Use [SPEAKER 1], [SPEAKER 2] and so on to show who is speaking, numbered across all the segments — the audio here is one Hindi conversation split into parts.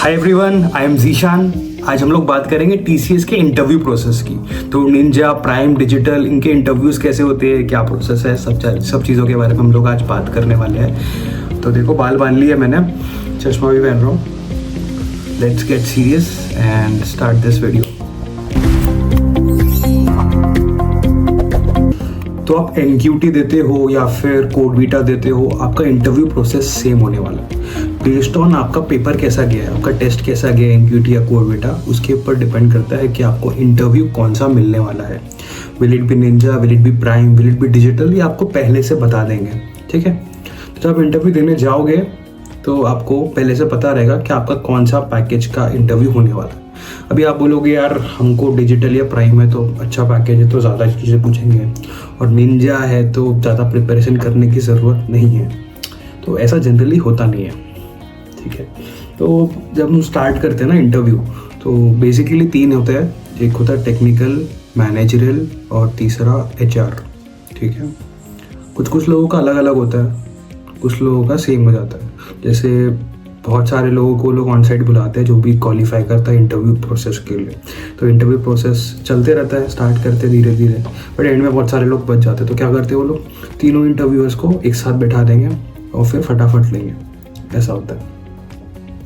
[SPEAKER 1] Hi everyone, I am Zeeshan. आज हम लोग बात करेंगे टीसीएस के इंटरव्यू प्रोसेस की। तो निंजा, प्राइम, डिजिटल, इनके इंटरव्यूज़ कैसे होते हैं, क्या प्रोसेस है, सब चीज़ों के बारे में हम लोग आज बात करने वाले हैं। तो देखो, बाल बांध लिए मैंने, चश्मा भी पहन रहा हूँ। Let's get serious and start this video. तो आप एनक्यूटी देते हो या फिर कोडवीटा देते हो, आपका इंटरव्यू प्रोसेस सेम होने वाला है। बेस्ड ऑन आपका पेपर कैसा गया है, आपका टेस्ट कैसा गया है, एनक्यूटी या कोडवीटा, उसके ऊपर डिपेंड करता है कि आपको इंटरव्यू कौन सा मिलने वाला है। Will it be Ninja, will it be prime, will it be digital, ये आपको पहले से बता देंगे। ठीक है, तो जब इंटरव्यू देने जाओगे तो आपको पहले से पता रहेगा कि आपका कौन सा पैकेज का इंटरव्यू होने वाला है। अभी आप बोलोगे यार हमको डिजिटल या प्राइम है तो अच्छा पैकेज है तो ज़्यादा चीज़ें पूछेंगे, और निंजा है तो ज़्यादा प्रिपरेशन करने की ज़रूरत नहीं है। तो ऐसा जनरली होता नहीं है। ठीक है, तो जब हम स्टार्ट करते हैं ना इंटरव्यू, तो बेसिकली 3 होते हैं। एक होता है टेक्निकल, मैनेजरल और तीसरा HR। ठीक है, कुछ लोगों का अलग अलग होता है, कुछ लोगों का सेम हो जाता है। जैसे बहुत सारे लोगों को लोग ऑन साइट बुलाते हैं जो भी क्वालिफाई करता है इंटरव्यू प्रोसेस के लिए। तो इंटरव्यू प्रोसेस चलते रहता है, स्टार्ट करते धीरे धीरे, बट एंड में बहुत सारे लोग बच जाते हैं। तो क्या करते हैं वो लोग, तीनों इंटरव्यूअर्स को एक साथ बैठा देंगे और फिर फटाफट लेंगे, ऐसा होता है।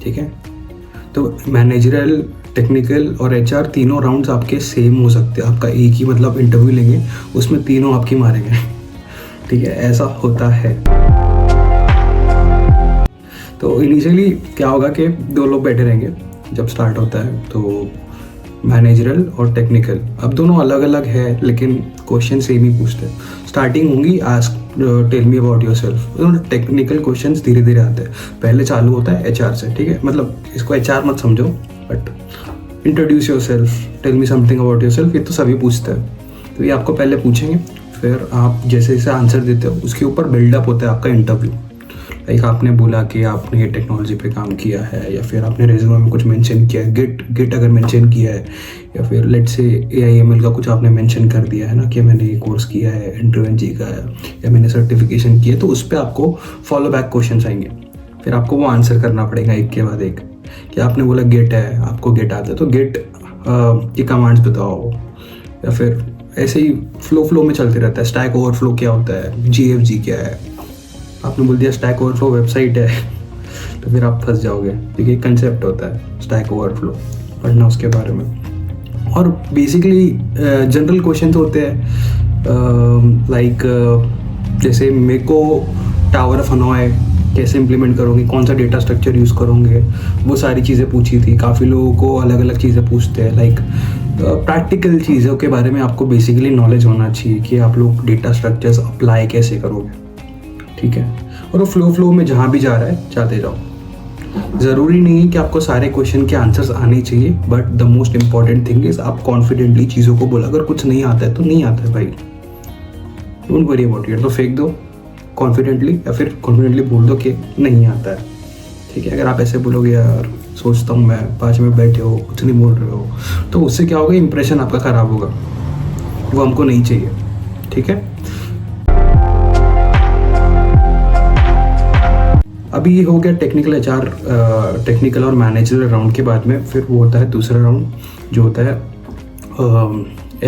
[SPEAKER 1] ठीक है, तो मैनेजरल, टेक्निकल और HR तीनों राउंड्स आपके सेम हो सकते हैं। आपका एक ही मतलब इंटरव्यू लेंगे, उसमें तीनों आपकी मारेंगे। ठीक है, ऐसा होता है। तो इनिशियली क्या होगा कि 2 लोग बैठे रहेंगे जब स्टार्ट होता है। तो मैनेजरल और टेक्निकल, अब दोनों अलग अलग है लेकिन क्वेश्चन सेम ही पूछते हैं। स्टार्टिंग होंगी ask tell me about yourself. Technical questions धीरे धीरे आते हैं, पहले चालू होता है HR से। ठीक है, मतलब इसको HR मत समझो, but introduce yourself, tell me something about yourself, ये तो सभी पूछते हैं। तो ये आपको पहले पूछेंगे, फिर आप जैसे जैसे आंसर देते हो उसके ऊपर बिल्डअप होता है आपका इंटरव्यू। लाइक आपने बोला कि आपने ये टेक्नोलॉजी पे काम किया है, या फिर आपने रेज्यूमे में कुछ मेंशन किया है, गिट अगर मेंशन किया है, या फिर लेट्स से AIML का कुछ आपने मेंशन कर दिया है ना कि मैंने ये कोर्स किया है, इंटरव्यू का है, या मैंने सर्टिफिकेशन किया है, तो उस पर आपको फॉलो बैक क्वेश्चन आएंगे। फिर आपको वो आंसर करना पड़ेगा एक के बाद एक। कि आपने बोला गेट है, आपको गेट आता है तो गेट की कमांड्स बताओ, या फिर ऐसे ही फ्लो में चलते रहता है। स्टैक ओवरफ्लो क्या होता है, GFG क्या है। आपने बोल दिया स्टैक ओवरफ्लो वेबसाइट है, तो फिर आप फंस जाओगे, क्योंकि एक कंसेप्ट होता है स्टैक ओवरफ्लो, पढ़ना उसके बारे में। और बेसिकली जनरल क्वेश्चन होते हैं लाइक जैसे मेरे को टावर ऑफ हनोई कैसे इम्प्लीमेंट करोगे, कौन सा डेटा स्ट्रक्चर यूज़ करोगे, वो सारी चीज़ें पूछी थी। काफ़ी लोगों को अलग अलग चीज़ें पूछते हैं, लाइक प्रैक्टिकल चीज़ों के बारे में आपको बेसिकली नॉलेज होना चाहिए कि आप लोग डेटा स्ट्रक्चर्स अप्लाई कैसे करोगे। ठीक है, और वो फ्लो में जहाँ भी जा रहा है जाते जाओ। ज़रूरी नहीं है कि आपको सारे क्वेश्चन के आंसर्स आने चाहिए, but the most important thing is आप कॉन्फिडेंटली चीज़ों को बोला। अगर कुछ नहीं आता है तो नहीं आता है भाई, डोंट वरी अबाउट इट, तो फेंक दो कॉन्फिडेंटली, या फिर कॉन्फिडेंटली बोल दो कि नहीं आता है। ठीक है, अगर आप ऐसे बोलोगे यार सोचता हूँ मैं, 5 मिनट बैठे हो कुछ नहीं बोल रहे हो, तो उससे क्या होगा, इंप्रेशन आपका ख़राब होगा, वो हमको नहीं चाहिए। ठीक है, अभी ये हो गया टेक्निकल HR, टेक्निकल और मैनेजरल राउंड के बाद में फिर वो होता है दूसरा राउंड जो होता है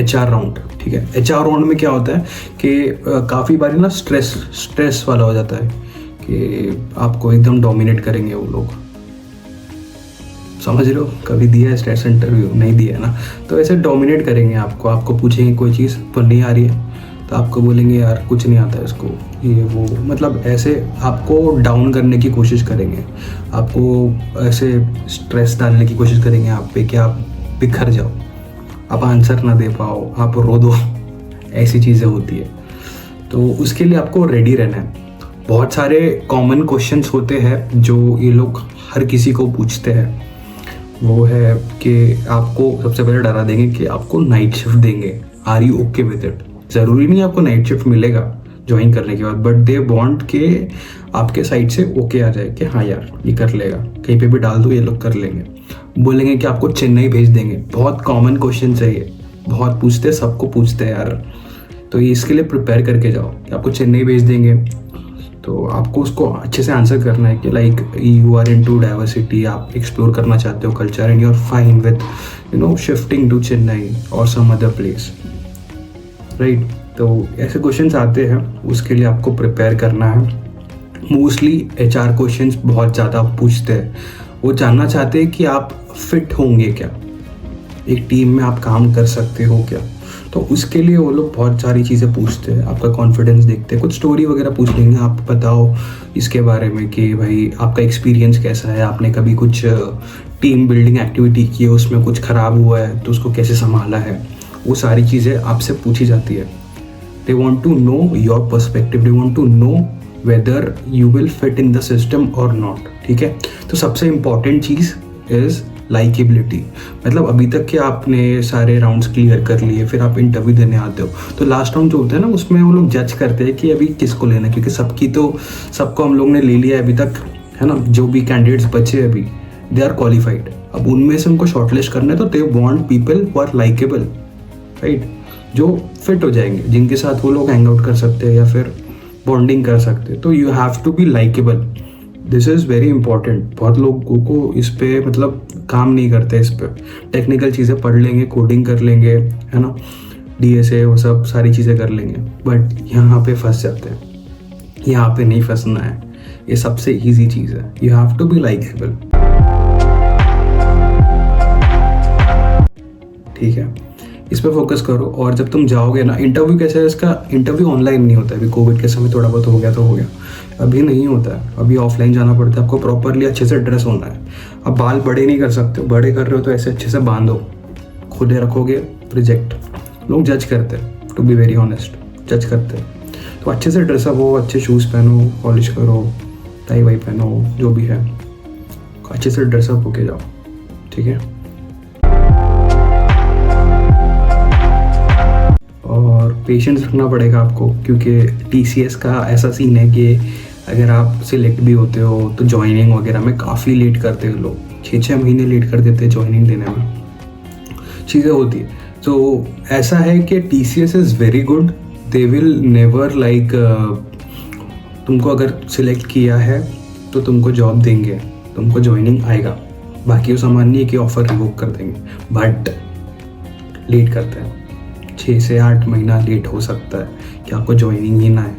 [SPEAKER 1] HR राउंड। ठीक है, HR राउंड में क्या होता है कि काफ़ी बार ना स्ट्रेस वाला हो जाता है कि आपको एकदम डोमिनेट करेंगे वो लोग। समझ रहे हो, कभी दिया है स्ट्रेस इंटरव्यू? नहीं दिया है ना। तो ऐसे डोमिनेट करेंगे आपको पूछेंगे कोई चीज़ तो नहीं आ रही है, तो आपको बोलेंगे यार कुछ नहीं आता है इसको, ये वो, मतलब ऐसे आपको डाउन करने की कोशिश करेंगे, आपको ऐसे स्ट्रेस डालने की कोशिश करेंगे आप पे कि आप बिखर जाओ, आप आंसर ना दे पाओ, आप रो दो। ऐसी चीज़ें होती है, तो उसके लिए आपको रेडी रहना है। बहुत सारे कॉमन क्वेश्चंस होते हैं जो ये लोग हर किसी को पूछते हैं। वो है कि आपको सबसे पहले डरा देंगे कि आपको नाइट शिफ्ट देंगे, are you okay with it. ज़रूरी नहीं आपको नाइट शिफ्ट मिलेगा ज्वाइन करने के बाद, बट दे वांट के आपके साइड से ओके आ जाए कि हाँ यार ये कर लेगा, कहीं पे भी डाल दो ये लोग कर लेंगे। बोलेंगे कि आपको चेन्नई भेज देंगे, बहुत कॉमन क्वेश्चन है ये, बहुत पूछते हैं, सबको पूछते हैं यार। तो ये इसके लिए प्रिपेयर करके जाओ कि आपको चेन्नई भेज देंगे, तो आपको उसको अच्छे से आंसर करना है कि like you are into diversity, आप एक्सप्लोर करना चाहते हो culture and you are fine with shifting to Chennai और सम अदर प्लेस, राइट। तो ऐसे क्वेश्चंस आते हैं, उसके लिए आपको प्रिपेयर करना है। मोस्टली HR क्वेश्चंस बहुत ज़्यादा पूछते हैं, वो जानना चाहते हैं कि आप फिट होंगे क्या, एक टीम में आप काम कर सकते हो क्या। तो उसके लिए वो लोग बहुत सारी चीज़ें पूछते हैं, आपका कॉन्फिडेंस देखते हैं, कुछ स्टोरी वगैरह पूछ लेंगे, आप बताओ इसके बारे में कि भाई आपका एक्सपीरियंस कैसा है, आपने कभी कुछ टीम बिल्डिंग एक्टिविटी की है, उसमें कुछ ख़राब हुआ है तो उसको कैसे संभाला है। वो सारी चीज़ें आपसे पूछी जाती है। They want to know your perspective, they want to know whether you will fit in the system और नॉट, ठीक है। तो सबसे इम्पॉर्टेंट चीज़ इज़ लाइकेबिलिटी। मतलब अभी तक के आपने सारे राउंड्स क्लियर कर लिए, फिर आप इंटरव्यू देने आते हो, तो लास्ट राउंड जो होता है ना, उसमें वो लोग जज करते हैं कि अभी किसको लेना है, क्योंकि सबको हम लोग ने ले लिया है अभी तक, है ना। जो भी कैंडिडेट्स बचे अभी, दे आर क्वालिफाइड। अब उनमें से उनको शॉर्टलिस्ट करना है, तो they want people who are likeable, right, जो फिट हो जाएंगे, जिनके साथ वो लोग हैंग आउट कर सकते हैं या फिर बॉन्डिंग कर सकते हैं। तो you have to be likeable, this is very important. बहुत लोगों को इस पे मतलब काम नहीं करते, इस पे टेक्निकल चीज़ें पढ़ लेंगे, कोडिंग कर लेंगे, है ना, DSA वो सब सारी चीज़ें कर लेंगे, बट यहाँ पे फंस जाते हैं। यहाँ पे नहीं फंसना है, ये सबसे इजी चीज़ है। You have to be likeable, ठीक है, इस पर फोकस करो। और जब तुम जाओगे ना, इंटरव्यू कैसे है इसका, इंटरव्यू ऑनलाइन नहीं होता है अभी, कोविड के समय थोड़ा बहुत हो गया तो हो गया, अभी नहीं होता है, अभी ऑफलाइन जाना पड़ता है। आपको प्रॉपरली अच्छे से ड्रेस होना है। अब बाल बड़े नहीं कर सकते, बड़े कर रहे हो तो ऐसे अच्छे से बांधो, खुदे रखोगे रिजेक्ट, लोग जज करते हैं, टू बी वेरी ऑनेस्ट, जज करते हैं। तो अच्छे से ड्रेसअप हो, अच्छे शूज़ पहनो, पॉलिश करो, टाई वाई पहनो, जो भी है अच्छे से ड्रेसअप होके जाओ, ठीक है। और पेशेंस रखना पड़ेगा आपको, क्योंकि TCS का ऐसा सीन है कि अगर आप सिलेक्ट भी होते हो तो ज्वाइनिंग वगैरह में काफ़ी लेट करते हैं लोग, 6-6 महीने लेट कर देते हैं ज्वाइनिंग देने में, चीज़ें होती है। तो ऐसा है कि TCS is very good, they will never like, तुमको अगर सिलेक्ट किया है तो तुमको जॉब देंगे, तुमको ज्वाइनिंग आएगा, बाकी वो सामान नहीं है कि ऑफ़र रिवोक कर देंगे, बट लेट करते हैं, 6 से 8 महीना लेट हो सकता है कि आपको ज्वाइनिंग ही ना है।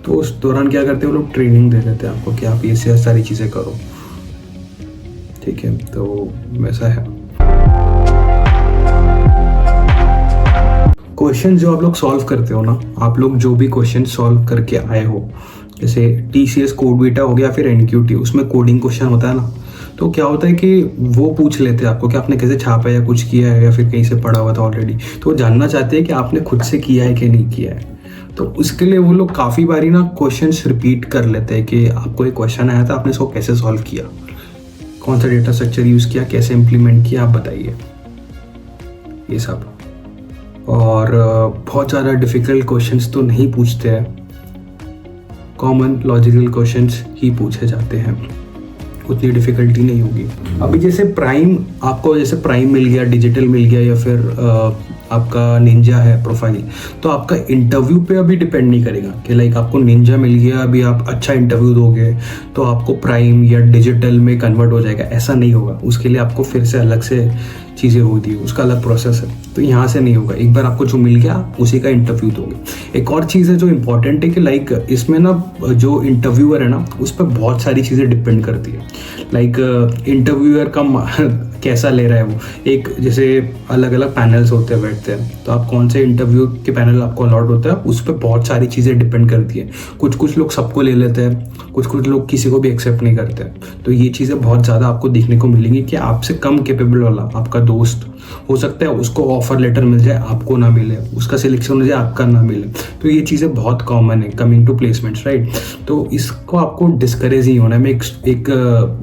[SPEAKER 1] तो उस दौरान क्या करते हैं वो लोग, ट्रेनिंग दे देते हैं आपको कि आप ये सारी चीज़ें करो, ठीक है। तो वैसा है। क्वेश्चन जो आप लोग सॉल्व करते हो ना, आप लोग जो भी क्वेश्चन सॉल्व करके आए हो, जैसे TCS कोड बीटा हो गया, फिर NQT, उसमें कोडिंग क्वेश्चन होता है ना, तो क्या होता है कि वो पूछ लेते हैं आपको कि आपने कैसे छापा या कुछ किया है या फिर कहीं से पढ़ा हुआ था ऑलरेडी, तो वो जानना चाहते हैं कि आपने खुद से किया है कि नहीं किया है। तो उसके लिए वो लोग काफ़ी बारी ना क्वेश्चंस रिपीट कर लेते हैं कि आपको एक क्वेश्चन आया था, आपने इसको कैसे सॉल्व किया, कौन सा डेटा स्ट्रक्चर यूज़ किया, कैसे इम्प्लीमेंट किया, आप बताइए, ये सब। और बहुत ज़्यादा डिफ़िकल्ट क्वेश्चंस तो नहीं पूछते हैं, कॉमन लॉजिकल क्वेश्चंस ही पूछे जाते हैं, उतनी डिफ़िकल्टी नहीं होगी। अभी जैसे प्राइम, आपको जैसे प्राइम मिल गया, डिजिटल मिल गया, या फिर आपका निंजा है प्रोफाइल, तो आपका इंटरव्यू पे अभी डिपेंड नहीं करेगा कि लाइक आपको निंजा मिल गया, अभी आप अच्छा इंटरव्यू दोगे तो आपको प्राइम या डिजिटल में कन्वर्ट हो जाएगा, ऐसा नहीं होगा। उसके लिए आपको फिर से अलग से चीज़ें होती है, उसका अलग प्रोसेस है। तो यहाँ से नहीं होगा, एक बार आपको जो मिल गया उसी का इंटरव्यू दोगे। एक और चीज़ है जो इम्पॉर्टेंट है कि लाइक इसमें ना जो इंटरव्यूअर है ना, उस पर बहुत सारी चीज़ें डिपेंड करती है। लाइक इंटरव्यूअर का कैसा ले रहा है वो, एक जैसे अलग अलग पैनल्स होते हैं, बैठते हैं, तो आप कौन से इंटरव्यू के पैनल आपको अलॉट होता है, उस पर बहुत सारी चीज़ें डिपेंड करती है। कुछ लोग सबको ले लेते हैं, कुछ लोग किसी को भी एक्सेप्ट नहीं करते। तो ये चीज़ें बहुत ज़्यादा आपको देखने को मिलेंगी कि आपसे कम कैपेबल वाला आपका दोस्त हो सकता है उसको ऑफर लेटर मिल जाए, आपको ना मिले, उसका सिलेक्शन हो जाए, आपका ना मिले। तो ये चीज़ें बहुत कॉमन है कमिंग टू प्लेसमेंट्स, राइट। तो इसको आपको डिस्करेज नहीं होना है। मैं एक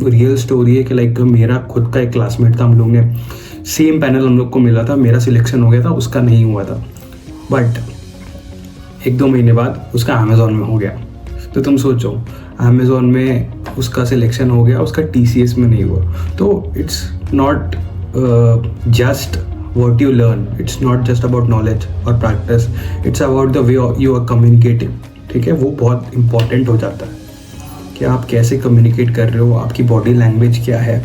[SPEAKER 1] रियल स्टोरी है कि लाइक मेरा खुद का एक क्लासमेट था, हम लोग ने सेम पैनल हम लोग को मिला था, मेरा सिलेक्शन हो गया था, उसका नहीं हुआ था, बट 1-2 महीने बाद उसका अमेज़ॉन में हो गया। तो तुम सोचो, अमेज़ॉन में उसका सिलेक्शन हो गया, उसका TCS में नहीं हुआ। तो it's not just what you learn, it's not just about knowledge or practice, it's about the way you are communicating, ठीक है, वो बहुत इंपॉर्टेंट हो जाता है कि आप कैसे कम्युनिकेट कर रहे हो, आपकी बॉडी लैंग्वेज क्या है,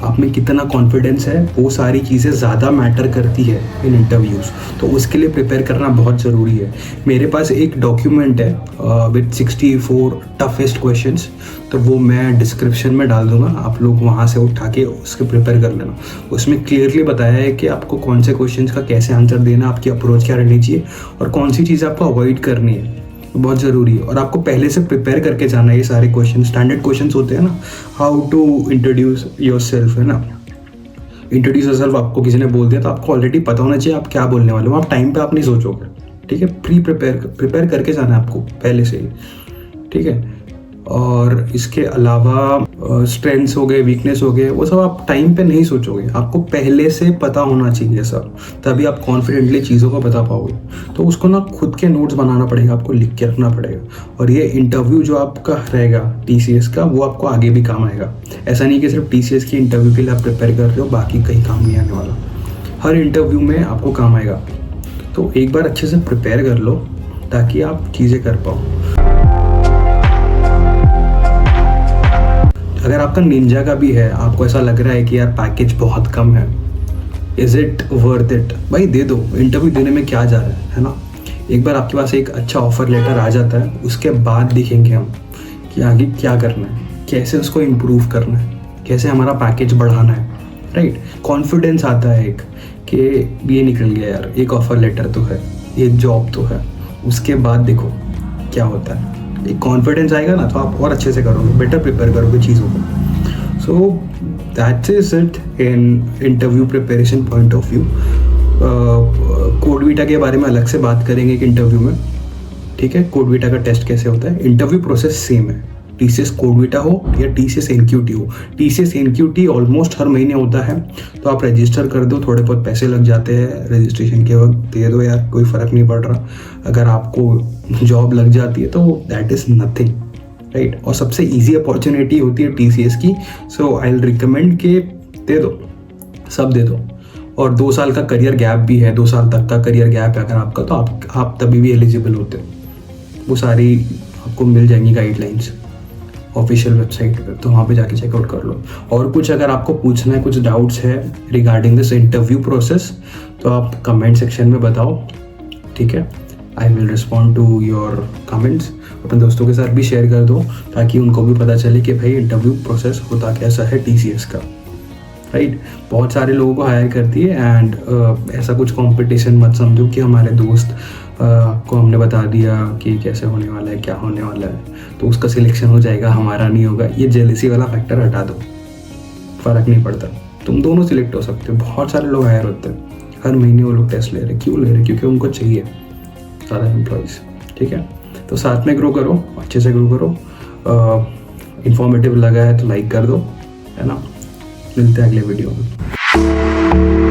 [SPEAKER 1] आप में कितना कॉन्फिडेंस है, वो सारी चीज़ें ज़्यादा मैटर करती है इन इंटरव्यूज़। तो उसके लिए प्रिपेयर करना बहुत ज़रूरी है। मेरे पास एक डॉक्यूमेंट है विद 64 टफेस्ट क्वेश्चंस, तो वो मैं डिस्क्रिप्शन में डाल दूंगा, आप लोग वहाँ से उठा के उसके प्रिपेयर कर लेना। उसमें क्लियरली बताया है कि आपको कौन से क्वेश्चन का कैसे आंसर देना, आपकी अप्रोच क्या रहनी चाहिए और कौन सी चीज़ आपको अवॉइड करनी है, बहुत ज़रूरी है। और आपको पहले से प्रिपेयर करके जाना है। ये सारे क्वेश्चन स्टैंडर्ड क्वेश्चंस होते हैं ना, हाउ टू इंट्रोड्यूस योरसेल्फ, है ना, इंट्रोड्यूस योरसेल्फ आपको किसी ने बोल दिया तो आपको ऑलरेडी पता होना चाहिए आप क्या बोलने वाले हो। आप टाइम पे आप नहीं सोचोगे, ठीक है, प्रिपेयर करके जाना है आपको पहले से ही, ठीक है। और इसके अलावा स्ट्रेंथ्स हो गए, वीकनेस हो गए, वो सब आप टाइम पे नहीं सोचोगे, आपको पहले से पता होना चाहिए सब, तभी आप कॉन्फिडेंटली चीज़ों को बता पाओगे। तो उसको ना खुद के नोट्स बनाना पड़ेगा, आपको लिख के रखना पड़ेगा। और ये इंटरव्यू जो आपका रहेगा TCS का, वो आपको आगे भी काम आएगा। ऐसा नहीं कि सिर्फ TCS की इंटरव्यू के लिए आप प्रिपेयर कर रहे हो, बाकी कहीं काम नहीं आने वाला, हर इंटरव्यू में आपको काम आएगा। तो एक बार अच्छे से प्रिपेयर कर लो ताकि आप चीज़ें कर पाओ। अगर आपका निंजा का भी है, आपको ऐसा लग रहा है कि यार पैकेज बहुत कम है, इज इट वर्थ इट, भाई दे दो। इंटरव्यू देने में क्या जा रहा है ना। एक बार आपके पास एक अच्छा ऑफर लेटर आ जाता है, उसके बाद देखेंगे हम कि आगे क्या करना है, कैसे उसको इम्प्रूव करना है, कैसे हमारा पैकेज बढ़ाना है, राइट। कॉन्फिडेंस आता है एक कि ये निकल गया यार, एक ऑफर लेटर तो है, ये जॉब तो है, उसके बाद देखो क्या होता है। एक कॉन्फिडेंस आएगा ना तो आप और अच्छे से करोगे, बेटर प्रिपेयर करोगे चीज़ों को। So that's it in interview preparation point of view. CodeVita के बारे में अलग से बात करेंगे एक इंटरव्यू में, ठीक है। कोडवीटा का टेस्ट कैसे होता है, इंटरव्यू प्रोसेस सेम है, TCS कोडवीटा हो या TCS NQT हो। TCS NQT ऑलमोस्ट हर महीने होता है, तो आप रजिस्टर कर दो, थोड़े बहुत पैसे लग जाते हैं रजिस्ट्रेशन के वक्त, दे दो यार, कोई फ़र्क नहीं पड़ रहा। अगर आपको जॉब लग जाती है तो दैट इज़ नथिंग, राइट। और सबसे ईजी अपॉर्चुनिटी होती है TCS की, सो आई विल रिकमेंड कि दे दो, सब दे दो। और 2 साल का करियर गैप भी है, 2 साल तक का करियर गैप है अगर आपका, तो आप तभी भी एलिजिबल होते हो। वो सारी आपको मिल जाएंगी गाइडलाइंस ऑफिशियल वेबसाइट पे, तो वहाँ पे जाके चेकआउट कर लो। और कुछ अगर आपको पूछना है, कुछ डाउट्स है रिगार्डिंग दिस इंटरव्यू प्रोसेस, तो आप कमेंट सेक्शन में बताओ, ठीक है। I will respond to your comments. अपने दोस्तों के साथ भी शेयर कर दो ताकि उनको भी पता चले कि भाई इंटरव्यू प्रोसेस होता कैसा है TCS का, राइट। बहुत सारे लोगों को हायर करती है एंड ऐसा कुछ कंपटीशन मत समझो कि हमारे दोस्त को हमने बता दिया कि कैसे होने वाला है, क्या होने वाला है, तो उसका सिलेक्शन हो जाएगा, हमारा नहीं होगा। ये जेलसी वाला फैक्टर हटा दो, फ़र्क नहीं पड़ता, तुम दोनों सिलेक्ट हो सकते हो। बहुत सारे लोग हायर होते हैं, हर महीने वो लोग टेस्ट ले रहे हैं। क्यों ले रहे हैं? क्योंकि उनको चाहिए ज़्यादा एम्प्लॉयज़, ठीक है। तो साथ में ग्रो करो, अच्छे से ग्रो करो। इंफॉर्मेटिव लगा है तो लाइक कर दो, है ना। मिलते हैं अगले वीडियो में।